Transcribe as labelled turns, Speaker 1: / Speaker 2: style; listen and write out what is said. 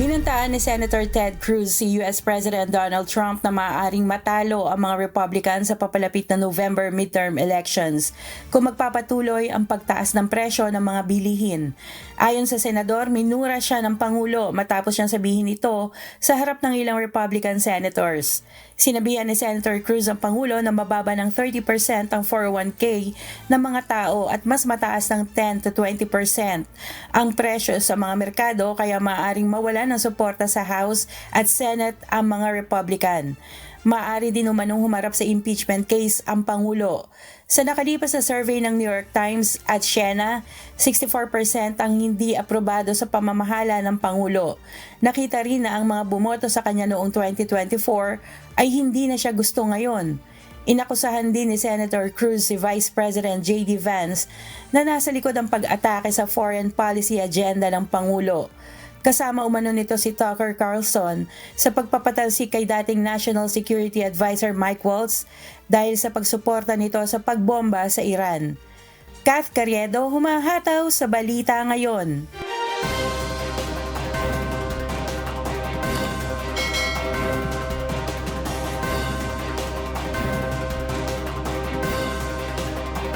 Speaker 1: Binantaan ni Senator Ted Cruz si US President Donald Trump na maaaring matalo ang mga Republican sa papalapit na November midterm elections kung magpapatuloy ang pagtaas ng presyo ng mga bilihin. Ayon sa senador, minura siya ng Pangulo matapos niyang sabihin ito sa harap ng ilang Republican senators. Sinabihan ni Senator Cruz ang Pangulo na mababa ng 30% ang 401k ng mga tao at mas mataas ng 10 to 20% ang presyo sa mga merkado kaya maaaring mawalan ng suporta sa House at Senate ang mga Republican. Maaari din umanong humarap sa impeachment case ang Pangulo. Sa nakalipas na survey ng New York Times at Siena, 64% ang hindi aprobado sa pamamahala ng Pangulo. Nakita rin na ang mga bumoto sa kanya noong 2024 ay hindi na siya gusto ngayon. Inakusahan din ni Senator Cruz si Vice President J.D. Vance na nasa likod ang pag-atake sa foreign policy agenda ng Pangulo. Kasama umano nito si Tucker Carlson sa pagpapatalsik kay dating National Security Advisor Mike Waltz dahil sa pagsuporta nito sa pagbomba sa Iran. Kath Carriedo, humahataw sa Balita Ngayon.